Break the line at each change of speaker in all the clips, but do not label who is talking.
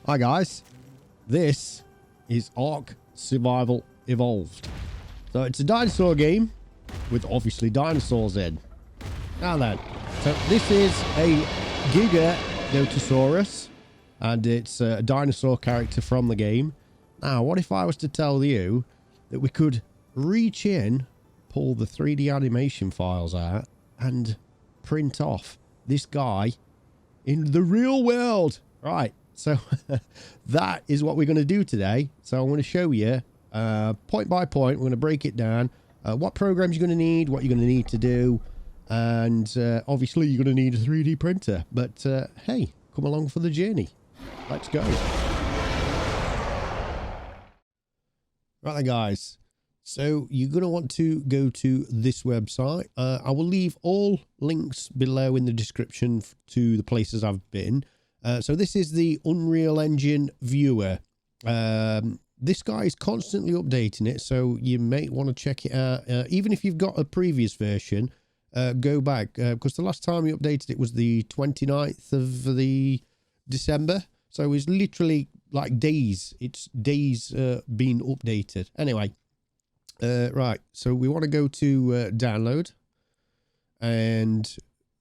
Hi guys, this is ARK Survival Evolved. So it's a dinosaur game with obviously dinosaurs in. Now then, so this is a Giga Notosaurus and it's a dinosaur character from the game. Now what if I was to tell you that we could reach in, pull the 3D animation files out and print off this guy in the real world? Right, so that is what we're going to do today. So I'm going to show you point by point. We're going to break it down, what programs you're going to need, what you're going to need to do, and obviously you're going to need a 3D printer. But hey, come along for the journey. Let's go. Right then guys, so you're going to want to go to this website. I will leave all links below in the description to the places I've been. So this is the Unreal Engine viewer. This guy is constantly updating it, so you may want to check it out. Even if you've got a previous version, go back, because the last time he updated it was the 29th of the December. So it's literally like days. It's days being updated. Anyway, right. So we want to go to download, and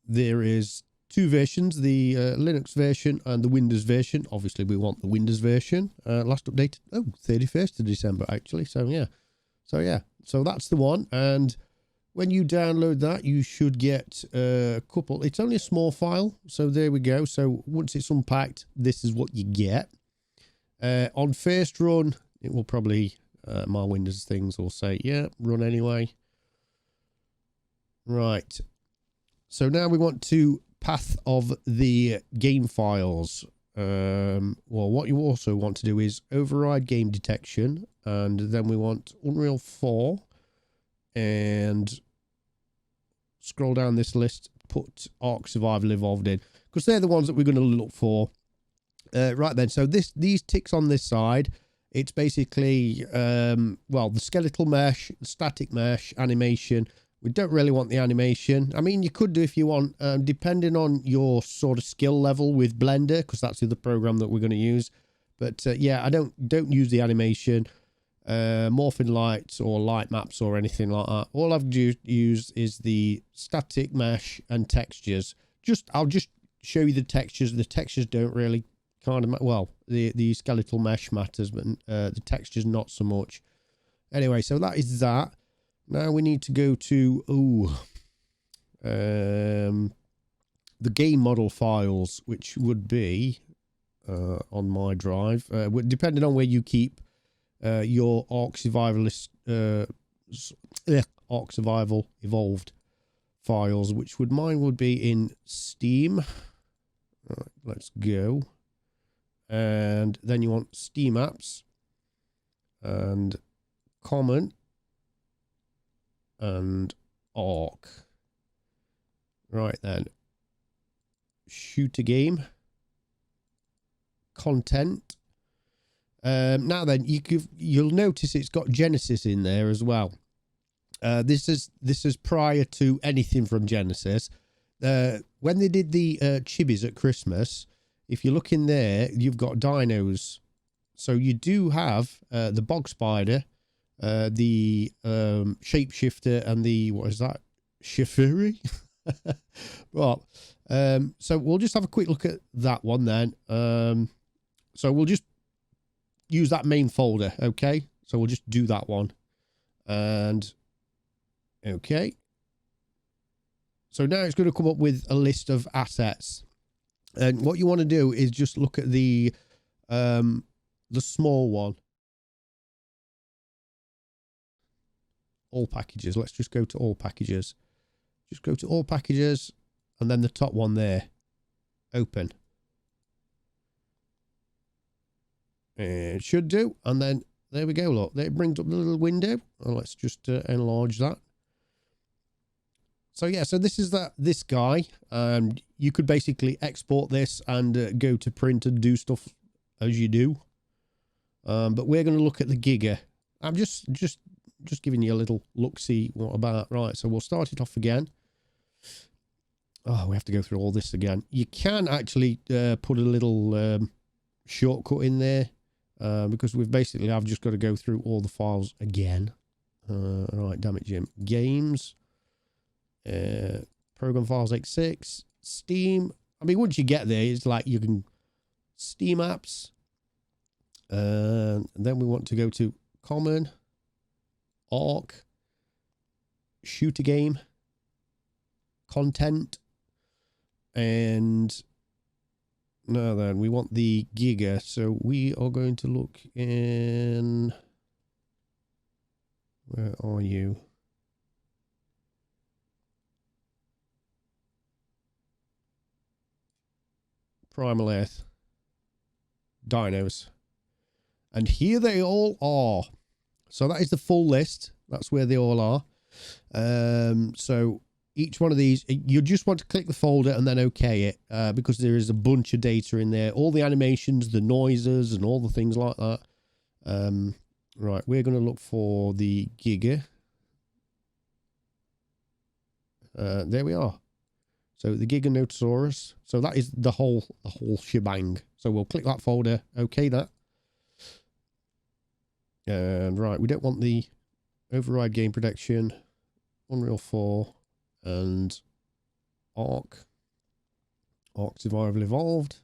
there is two versions, the Linux version and the Windows version. Obviously we want the Windows version. Last updated 31st of December actually. So yeah, so that's the one. And when you download that, you should get a couple. It's only a small file, so there we go. So once it's unpacked, this is what you get. On first run, it will probably my Windows things will say yeah, run anyway. Right, so now we want to path of the game files. Well, what you also want to do is override game detection, and then we want Unreal 4, and scroll down this list, put ARK Survival Evolved in, because they're the ones that we're going to look for. Right then, so these ticks on this side, it's basically well, the skeletal mesh, the static mesh, animation. We don't really want the animation. I mean, you could do if you want, depending on your sort of skill level with Blender, because that's the program that we're going to use. But yeah, I don't use the animation, morphing lights or light maps or anything like that. All I've used is the static mesh and textures. I'll just show you the textures. The textures don't really kind of, well, the skeletal mesh matters, but the textures not so much. Anyway, so that is that. Now we need to go to the game model files, which would be on my drive, depending on where you keep your ARK Survivalist ARK Survival Evolved files, which mine would be in Steam. Right, let's go, and then you want Steam apps and common and ARK. Right then, shoot a game, content. Now then, you'll notice it's got Genesis in there as well. This is prior to anything from Genesis. When they did the chibis at Christmas, if you look in there, you've got dinos. So you do have the bog spider, the shapeshifter, and the, what is that, Shifiri? Well, so we'll just have a quick look at that one then. So we'll just use that main folder. Okay, so we'll just do that one, and okay, so now it's going to come up with a list of assets, and what you want to do is just look at the small one. All packages. Let's just go to all packages. Just go to all packages, and then the top one there. Open. It should do, and then there we go. Look, there it brings up the little window. And let's just enlarge that. So yeah, so this is this guy. You could basically export this and go to print and do stuff as you do. But we're going to look at the Giga. I'm just giving you a little look-see what about. Right, so we'll start it off again. Oh, we have to go through all this again. You can actually put a little shortcut in there because I've just got to go through all the files again. Right, damn it, Jim. Games, program files x6, Steam. I mean, once you get there, it's like you can Steam apps. And then we want to go to common, ARK, shooter game, content, and now then we want the Giga. So we are going to look in, where are you? Primal Earth, dinos. And here they all are. So that is the full list. That's where they all are. So each one of these, you just want to click the folder and then OK it because there is a bunch of data in there. All the animations, the noises and all the things like that. Right, we're going to look for the Giga. There we are. So the Giga Notosaurus. So that is the whole shebang. So we'll click that folder, OK that. And right, we don't want the override game protection, Unreal 4, and ARK Survival Evolved.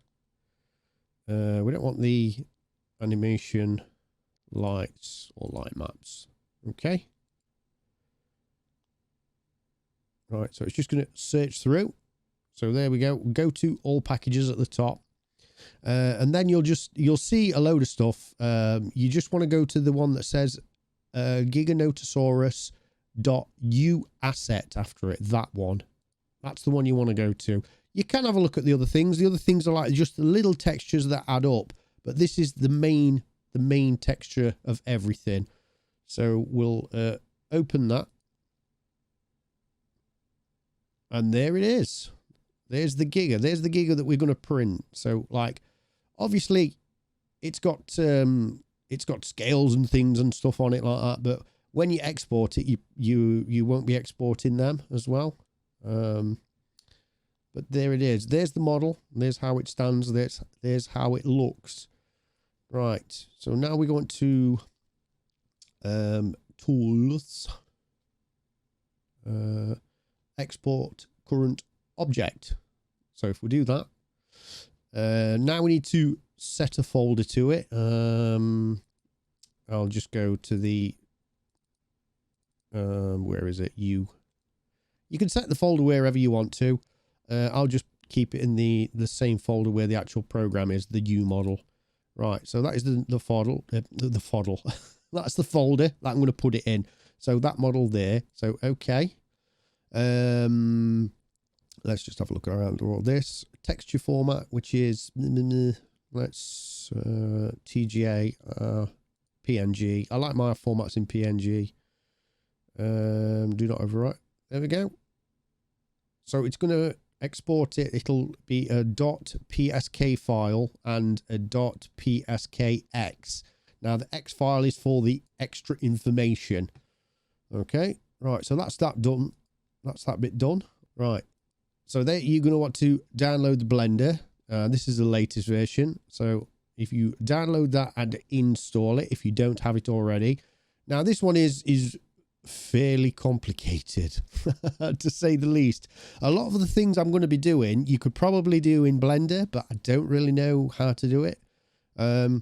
We don't want the animation lights or light maps. Okay. Right, so it's just going to search through. So there we go. Go to all packages at the top. And then you'll see a load of stuff. You just want to go to the one that says giganotosaurus.u asset after it. That one. That's the one you want to go to. You can have a look at the other things. The other things are like just the little textures that add up. But this is the main texture of everything. So we'll open that. And there it is. There's the Giga. There's the Giga that we're going to print. So, like, obviously, it's got scales and things and stuff on it like that. But when you export it, you won't be exporting them as well. But there it is. There's the model. There's how it stands. There's how it looks. Right. So now we go into tools. Export current object. So if we do that, now we need to set a folder to it. I'll just go to the where is it? You can set the folder wherever you want to. I'll just keep it in the same folder where the actual program is, the U model. Right, so that is the folder. That's the folder that I'm going to put it in. So that model there. So okay. Let's just have a look around all this texture format, which is let's TGA PNG. I like my formats in PNG. Do not overwrite. There we go. So it's going to export it. It'll be a .psk file and a .pskx. Now the X file is for the extra information. Okay, right. So that's that done. That's that bit done. Right. So there you're going to want to download the Blender. This is the latest version. So if you download that and install it, if you don't have it already. Now this one is fairly complicated, to say the least. A lot of the things I'm going to be doing, you could probably do in Blender, but I don't really know how to do it. So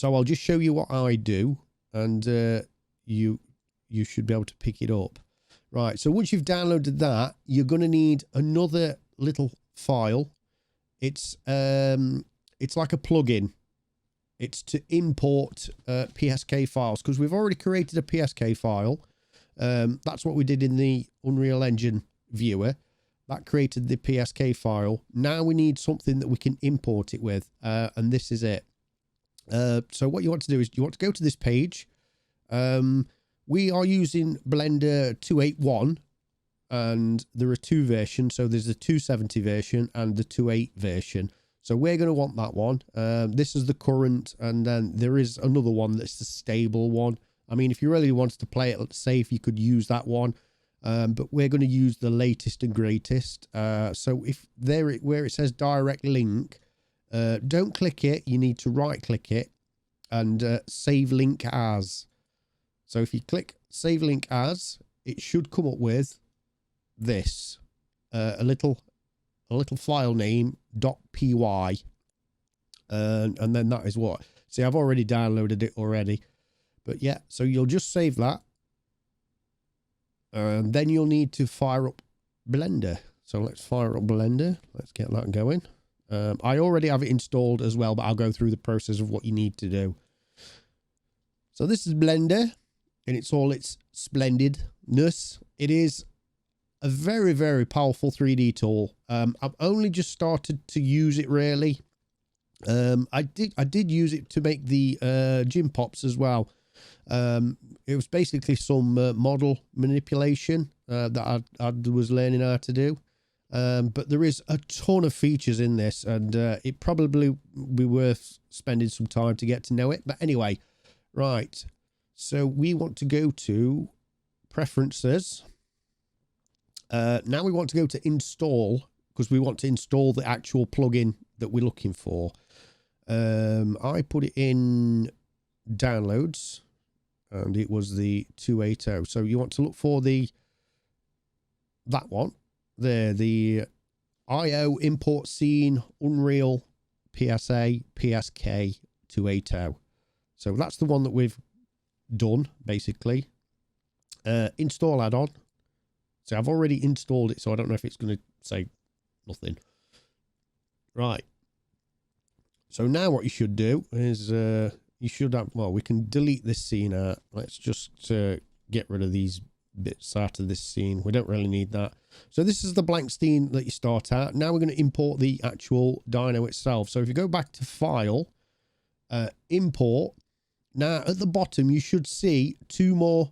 I'll just show you what I do, and you should be able to pick it up. Right, so once you've downloaded that, you're going to need another little file. It's like a plugin. It's to import PSK files, because we've already created a PSK file. That's what we did in the Unreal Engine viewer. That created the PSK file. Now we need something that we can import it with, and this is it. So what you want to do is you want to go to this page. We are using Blender 2.8.1, and there are two versions. So there's the 270 version and the 2.8 version. So we're going to want that one. This is the current, and then there is another one that's the stable one. I mean, if you really wanted to play it safe, you could use that one. But we're going to use the latest and greatest. So if there, where it says direct link, don't click it. You need to right click it and save link as. So if you click save link as, it should come up with this, a little file name .py, and then that is what. See, I've already downloaded it already, but yeah. So you'll just save that, and then you'll need to fire up Blender. So let's fire up Blender. Let's get that going. I already have it installed as well, but I'll go through the process of what you need to do. So this is Blender, and it's all its splendidness. It is a very, very powerful 3D tool. I've only just started to use it really. I did use it to make the gym pops as well. It was basically some model manipulation that I was learning how to do. But there is a ton of features in this, and it probably be worth spending some time to get to know it. But anyway, right. So we want to go to preferences. Now we want to go to install, because we want to install the actual plugin that we're looking for. I put it in downloads, and it was the 280. So you want to look for that one there, the IO import scene Unreal PSA PSK 280. So that's the one that we've done basically. Install add-on. So I've already installed it, so I don't know if it's going to say nothing. Right. So now what you should do is you should have, well, we can delete this scene out. Let's just get rid of these bits out of this scene. We don't really need that. So this is the blank scene that you start out. Now we're going to import the actual dyno itself. So if you go back to File, Import. Now at the bottom you should see two more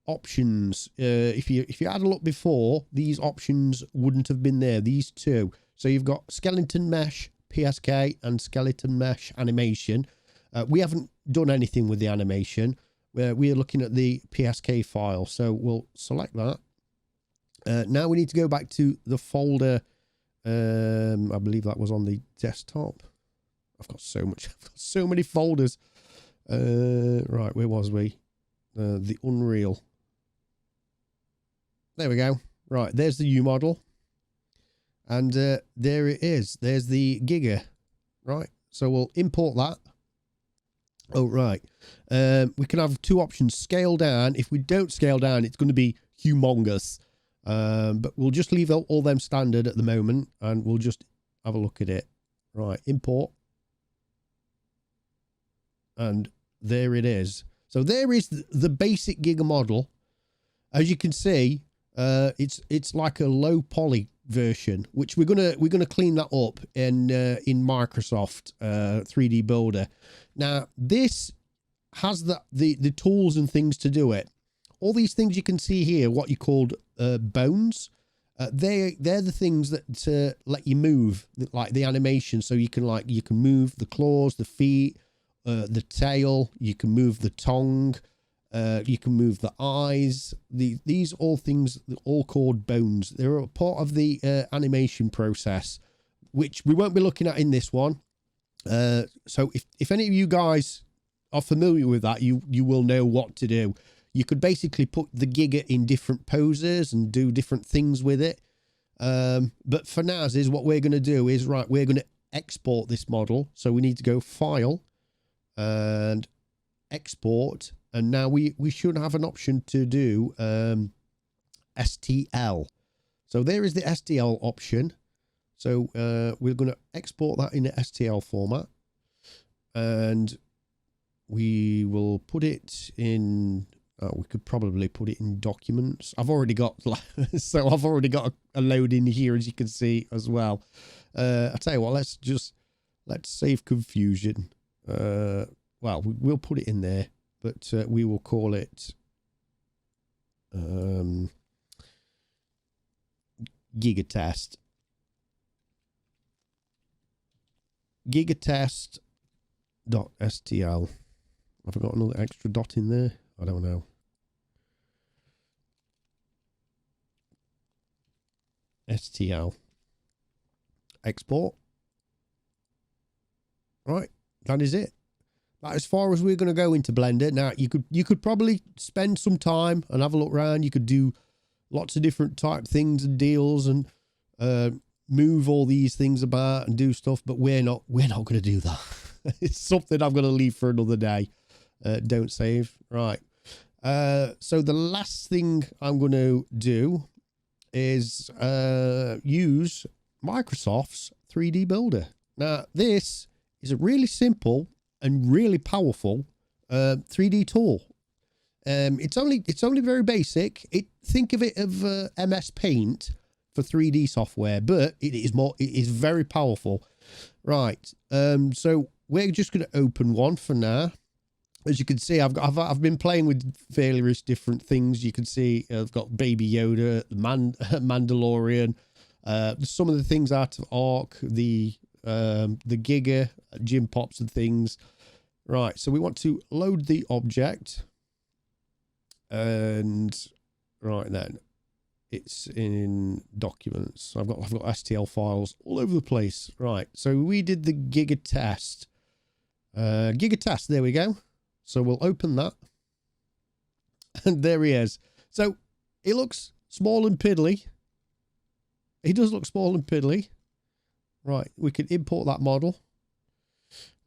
options. If you had a look before, these options wouldn't have been there, these two. So you've got skeleton mesh PSK and skeleton mesh animation. We haven't done anything with the animation. We're looking at the PSK file, so we'll select that. Now we need to go back to the folder. I believe that was on the desktop. I've got so much. I've got so many folders. Right, where was we? The Unreal. There we go. Right, there's the U model. And there it is. There's the Giga. Right, so we'll import that. Oh, right. We can have two options. Scale down. If we don't scale down, it's going to be humongous. But we'll just leave all them standard at the moment, and we'll just have a look at it. Right, import. And there it is. So there is the basic Giga model. As you can see, it's like a low poly version, which we're gonna clean that up in Microsoft 3D Builder. Now this has the tools and things to do it. All these things you can see here, what you called bones, they're the things that let you move, like the animation. So you can move the claws, the feet, the tail. You can move the tongue. You can move the eyes. These all things, all called bones. They're a part of the animation process, which we won't be looking at in this one. So if any of you guys are familiar with that, you will know what to do. You could basically put the Giga in different poses and do different things with it. But for now, is what we're going to do is, right, we're going to export this model. So we need to go File and Export. And now we should have an option to do STL. So there is the STL option. So we're going to export that in the STL format. And we will put it in... we could probably put it in documents. I've already got... so I've already got a load in here, as you can see, as well. I'll tell you what, let's save confusion. Well, we'll put it in there. But we will call it Giga Test. Gigatest.stl. Have I got another extra dot in there? I don't know. STL. Export. Right, that is it. That's as far as we're going to go into Blender. Now, you could probably spend some time and have a look around. You could do lots of different type things and deals and move all these things about and do stuff, but we're not going to do that. It's something I'm going to leave for another day. Don't save. Right. So the last thing I'm going to do is use Microsoft's 3D Builder. Now, this is a really simple and really powerful 3D tool. It's only very basic. Think of it of MS Paint for 3D software, but it is very powerful. Right. So we're just going to open one for now. As you can see, I've been playing with various different things. You can see I've got Baby Yoda, Mandalorian, some of the things out of ARK, the Giga, Gym Pops and things. Right, so we want to load the object, and right then, it's in documents. I've got STL files all over the place. Right, so we did the Giga test. Giga test, there we go. So we'll open that. And there he is. So it looks small and piddly. He does look small and piddly. Right, we can import that model.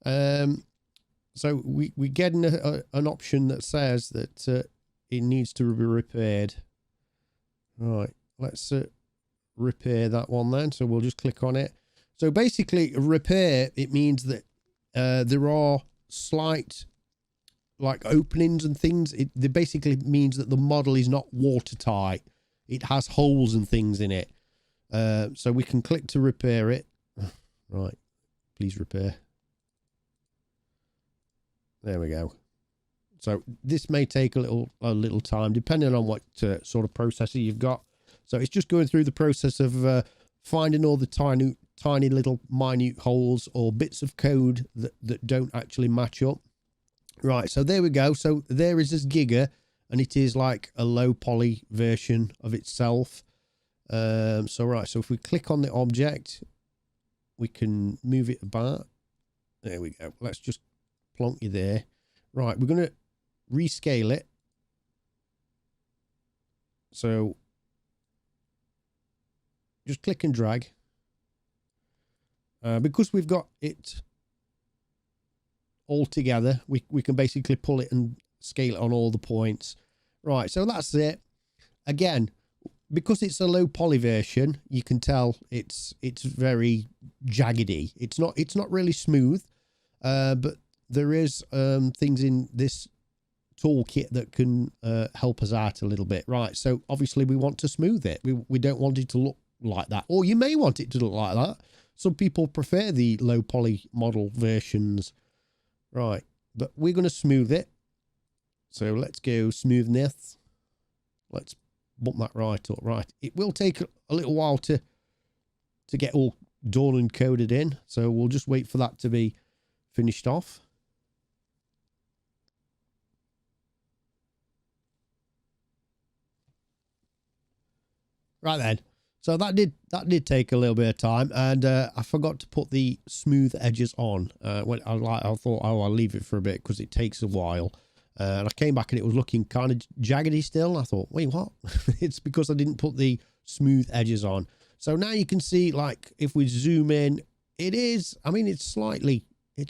So we get an option that says that it needs to be repaired. Right, let's repair that one then. So we'll just click on it. So basically, repair, it means that there are slight like openings and things. It basically means that the model is not watertight. It has holes and things in it. So we can click to repair it. Right, please repair. There we go. So this may take a little time, depending on what sort of processor you've got. So it's just going through the process of finding all the tiny little minute holes or bits of code that don't actually match up. Right, so there we go. So there is this Giga, and it is like a low poly version of itself. So if we click on the object, we can move it about. There we go. Let's just plonk you there. Right, we're going to rescale it. So just click and drag. Because we've got it all together, we can basically pull it and scale it on all the points. Right, so that's it. Again, because it's a low poly version, you can tell it's very jaggedy. It's not really smooth, but there is things in this toolkit that can help us out a little bit. Right, so obviously we want to smooth it. We don't want it to look like that, or you may want it to look like that. Some people prefer the low poly model versions. Right, but we're going to smooth it. So let's go smoothness. Let's bump that right up. Right, it will take a little while to get all done and coded in. So we'll just wait for that to be finished off. Right then. So that did take a little bit of time, and I forgot to put the smooth edges on. When I thought, oh, I'll leave it for a bit because it takes a while. And I came back and it was looking kind of jaggedy still. I thought, wait, what? It's because I didn't put the smooth edges on. So now you can see, like, if we zoom in, it is. I mean, it's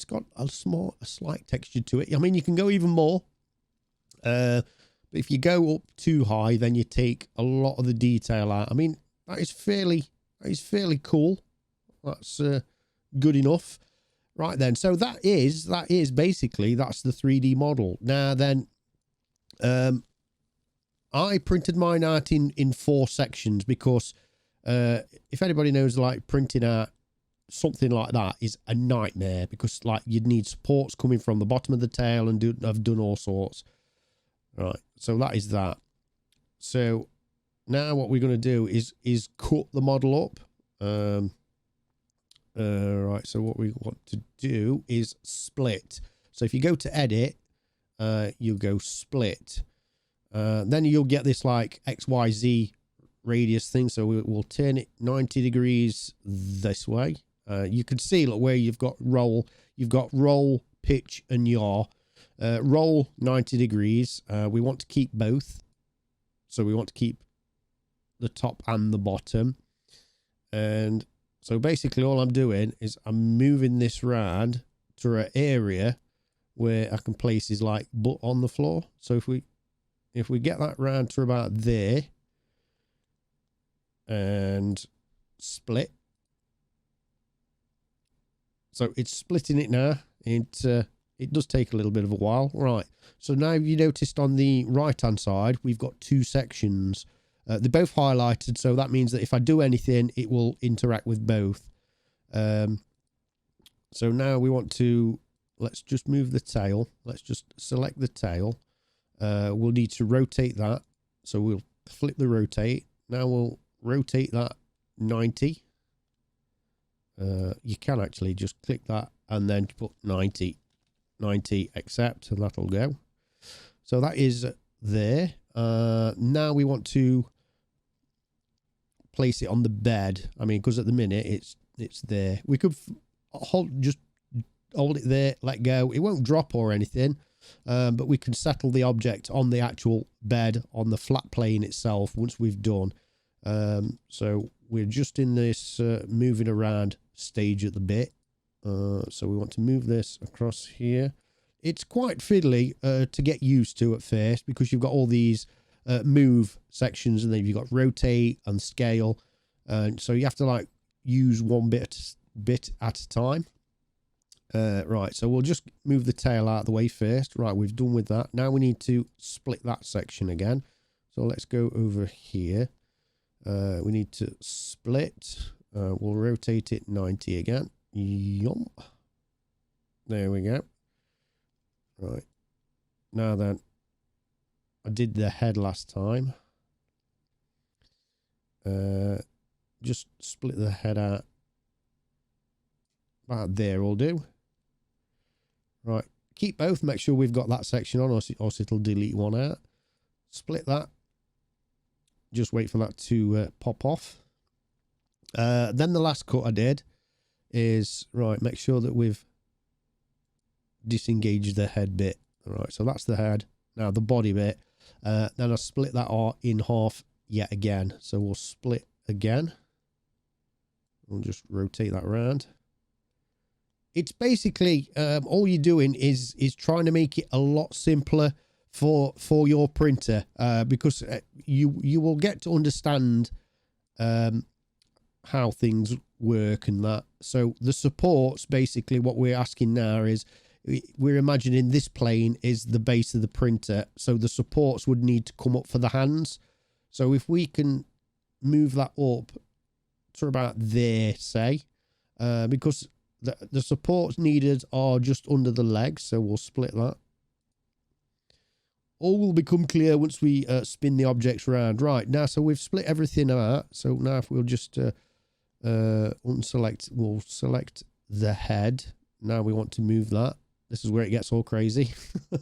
got a slight texture to it. I mean, you can go even more. But if you go up too high, then you take a lot of the detail out. I mean, that is fairly cool. That's good enough. Right then, so that is basically, that's the 3D model. Now then, I printed mine out in 4 sections because if anybody knows, like, printing out something like that is a nightmare, because like you'd need supports coming from the bottom of the tail, and I've done all sorts. Right, so that is that. So now what we're going to do is cut the model up. Right, so what we want to do is split. So if you go to edit, you go split. Then you'll get this like XYZ radius thing. So we'll turn it 90 degrees this way. You can see, look, where you've got roll, pitch, and yaw. Roll 90 degrees. We want to keep both. So we want to keep the top and the bottom. And so basically all I'm doing is I'm moving this round to an area where I can place his like butt on the floor. So if we get that round to about there and split. So it's splitting it now. It does take a little bit of a while. Right. So now you noticed on the right hand side, we've got two sections. They're both highlighted. So that means that if I do anything, it will interact with both. So now we want to, let's just move the tail. Let's just select the tail. We'll need to rotate that. So we'll flip the rotate. Now we'll rotate that 90. You can actually just click that and then put 90 accept, and that'll go. So that is there. Now we want to place it on the bed. I mean, because at the minute it's there. We could just hold it there, let go. It won't drop or anything, but we can settle the object on the actual bed on the flat plane itself once we've done. So we're just in this moving around stage at the bit. So we want to move this across here. It's quite fiddly to get used to at first, because you've got all these move sections, and then you've got rotate and scale. And so you have to like use one bit at a time. Right, so we'll just move the tail out of the way first. Right, we've done with that. Now we need to split that section again. So let's go over here. We need to split. We'll rotate it 90 again. Yum. There we go. Right. Now then, I did the head last time. Just split the head out. About there will do. Right. Keep both. Make sure we've got that section on, or else it'll delete one out. Split that. Just wait for that to pop off. Then the last cut I did is, right, make sure that we've disengaged the head bit. All right, so that's the head. Now the body bit. Then I split that in half yet again. So we'll split again. We'll just rotate that around. It's basically all you're doing is trying to make it a lot simpler for your printer, because you will get to understand how things work and that. So the supports, basically what we're asking now is, we're imagining this plane is the base of the printer, so the supports would need to come up for the hands. So if we can move that up to about there, say, because the supports needed are just under the legs, so we'll split that. All will become clear once we spin the objects around. Right, now, so we've split everything out. So now if we'll just unselect, we'll select the head. Now we want to move that. This is where it gets all crazy,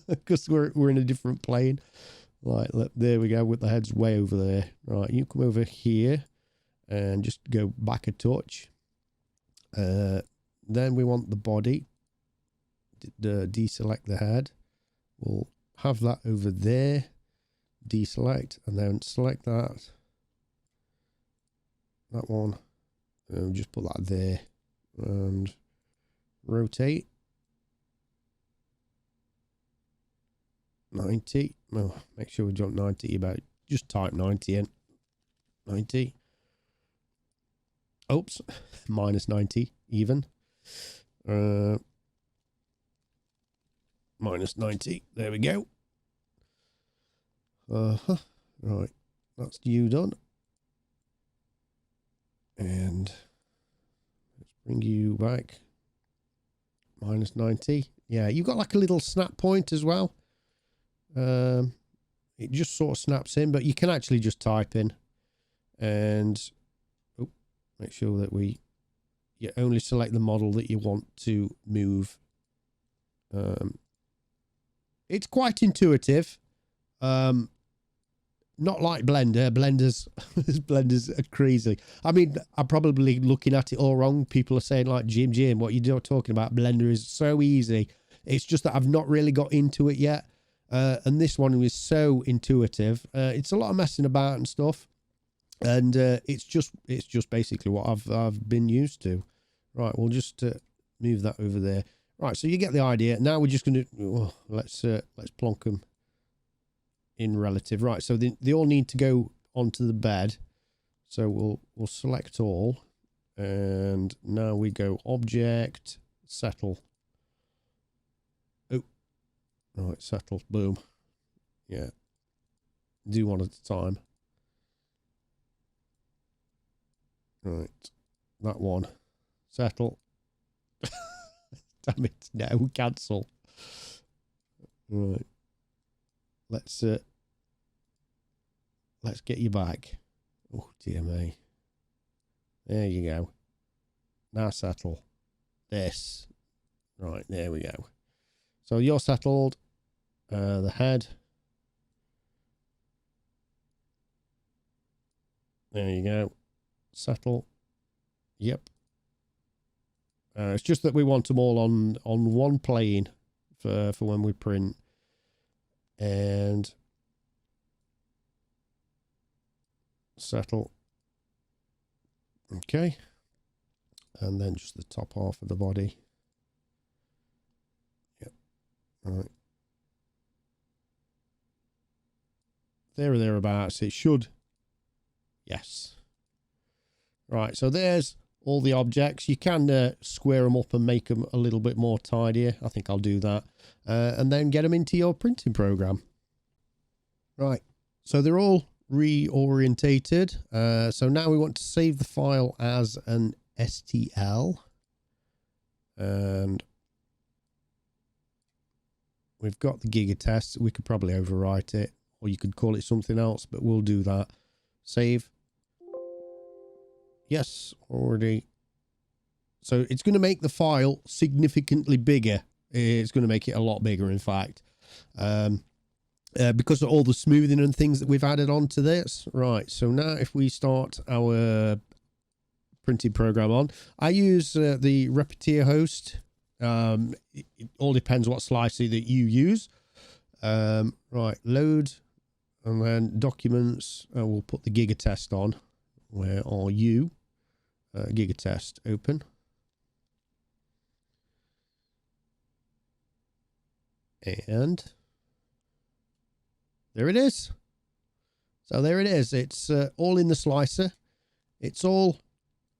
because we're in a different plane. Right, there we go, with the head's way over there. Right, you come over here and just go back a touch. Then we want the body. Deselect the head. We'll have that over there. Deselect, and then select that one, and just put that there, and rotate 90. Oh, make sure we jump 90 about. Just type 90 in. 90. Oops, minus 90 even. Minus 90. There we go. Right, that's you done. And let's bring you back. Minus 90. Yeah, you've got like a little snap point as well. It just sort of snaps in, but you can actually just type in, and make sure that you only select the model that you want to move. It's quite intuitive. not like Blender. Blenders are crazy. I mean, I'm probably looking at it all wrong. People are saying like, Jim, what you're talking about? Blender is so easy. It's just that I've not really got into it yet. And this one was so intuitive. It's a lot of messing about and stuff. And it's just basically what I've been used to. Right, we'll just move that over there. Right, so you get the idea. Now we're just going to let's plonk them in relative. Right, so they all need to go onto the bed. So we'll select all, and now we go object, settle. Oh, right, settle. Boom. Yeah. Do one at a time. Right, that one. Settle. Damn it! No, cancel. Right. Let's get you back. Oh dear me. There you go. Now settle. This. Right, there we go. So you're settled. The head. There you go. Settle. Yep. It's just that we want them all on one plane for when we print. And settle. Okay. And then just the top half of the body. Yep. All right. There or thereabouts. It should. Yes. Right. So there's all the objects. You can square them up and make them a little bit more tidier. I think I'll do that. And then get them into your printing program. Right. So they're all reorientated. So now we want to save the file as an STL. And we've got the Giga test. We could probably overwrite it, or you could call it something else, but we'll do that. Save. Yes, already. So it's going to make the file significantly bigger. It's going to make it a lot bigger, in fact. Because of all the smoothing and things that we've added onto this. Right, so now if we start our printing program on, I use the Repetier host. It all depends what slicer that you use. Right, load, and then documents. We'll put the Giga test on. Where are you? Giga test, open. And there it is. So there it is. It's all in the slicer. It's all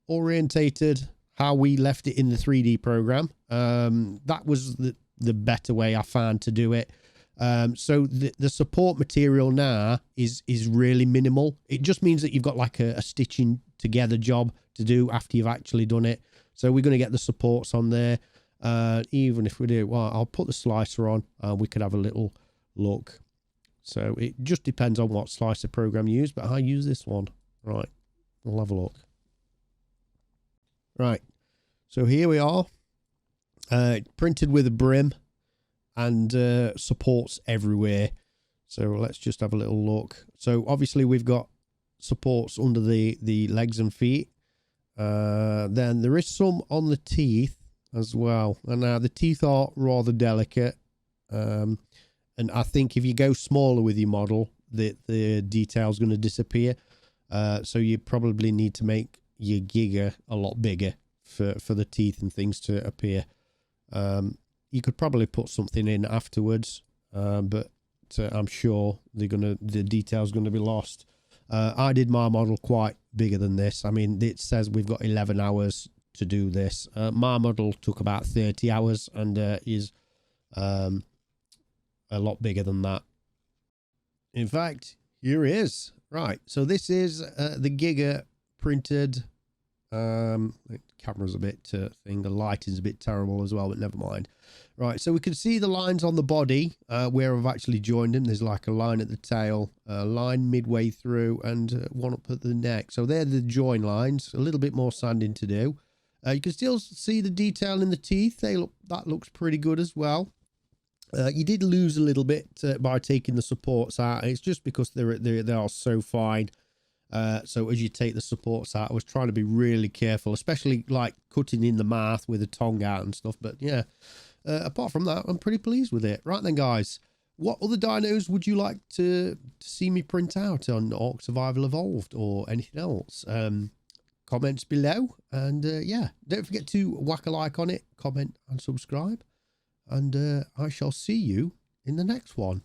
orientated how we left it in the 3D program. That was the better way I found to do it. So the support material now is really minimal. It just means that you've got like a stitching together job to do after you've actually done it. So we're going to get the supports on there. Even if we do, well, I'll put the slicer on. We could have a little look. So it just depends on what slicer program you use, but I use this one. Right, we'll have a look. Right, so here we are. Printed with a brim and supports everywhere. So let's just have a little look. So obviously we've got supports under the legs and feet. Then there is some on the teeth as well. And now the teeth are rather delicate. And I think if you go smaller with your model, the detail's going to disappear. So you probably need to make your Giga a lot bigger for the teeth and things to appear. You could probably put something in afterwards, but I'm sure the detail's going to be lost. I did my model quite bigger than this. I mean, it says we've got 11 hours to do this. My model took about 30 hours and is a lot bigger than that. In fact, here it is. Right, so this is the Giga printed. The camera's a bit thing. The lighting's a bit terrible as well, but never mind. Right, so we can see the lines on the body where I've actually joined them. There's like a line at the tail, a line midway through, and one up at the neck. So they're the join lines. A little bit more sanding to do. You can still see the detail in the teeth. That looks pretty good as well. You did lose a little bit by taking the supports out. It's just because they are so fine. So as you take the supports out, I was trying to be really careful, especially like cutting in the mouth with the tongue out and stuff. But yeah, apart from that, I'm pretty pleased with it. Right then, guys, what other dinos would you like to see me print out on Ark Survival Evolved or anything else? Comments below. And yeah, don't forget to whack a like on it, comment and subscribe. And I shall see you in the next one.